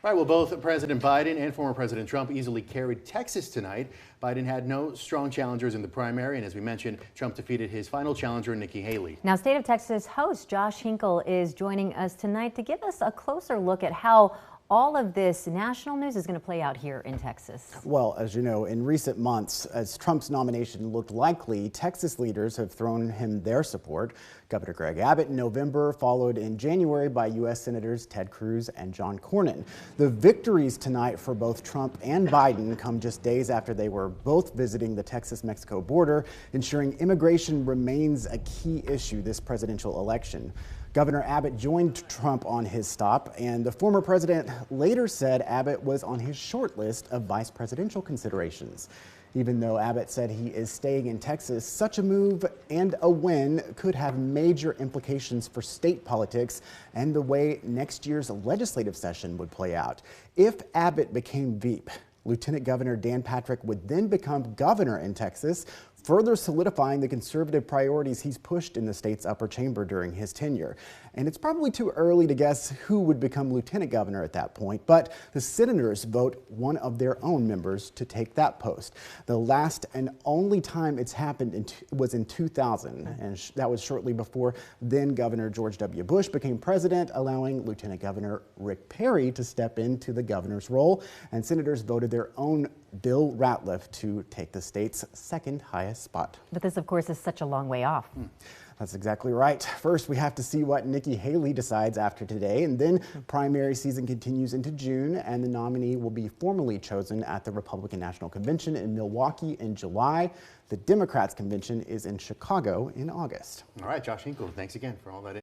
All right, well, both President Biden and former President Trump easily carried Texas tonight. Biden had no strong challengers in the primary, and as we mentioned, Trump defeated his final challenger, Nikki Haley. Now, State of Texas host Josh Hinkle is joining us tonight to give us a closer look at how all of this national news is going to play out here in Texas. Well, as you know, in recent months, as Trump's nomination looked likely, Texas leaders have thrown him their support. Governor Greg Abbott in November, followed in January by U.S. Senators Ted Cruz and John Cornyn. The victories tonight for both Trump and Biden come just days after they were both visiting the Texas-Mexico border, ensuring immigration remains a key issue this presidential election. Governor Abbott joined Trump on his stop, and the former president later said Abbott was on his short list of vice presidential considerations. Even though Abbott said he is staying in Texas, such a move and a win could have major implications for state politics and the way next year's legislative session would play out. If Abbott became Veep, Lieutenant Governor Dan Patrick would then become governor in Texas, further solidifying the conservative priorities he's pushed in the state's upper chamber during his tenure. And it's probably too early to guess who would become lieutenant governor at that point, but the senators vote one of their own members to take that post. The last and only time it's happened was in 2000, and that was shortly before then Governor George W. Bush became president, allowing Lieutenant Governor Rick Perry to step into the governor's role, and senators voted their own Bill Ratliff to take the state's second highest spot. But this, of course, is such a long way off. That's exactly right. First, we have to see what Nikki Haley decides after today, and then primary season continues into June, and the nominee will be formally chosen at the Republican National Convention in Milwaukee in July. The Democrats' convention is in Chicago in August. All right, Josh Hinkle, thanks again for all that.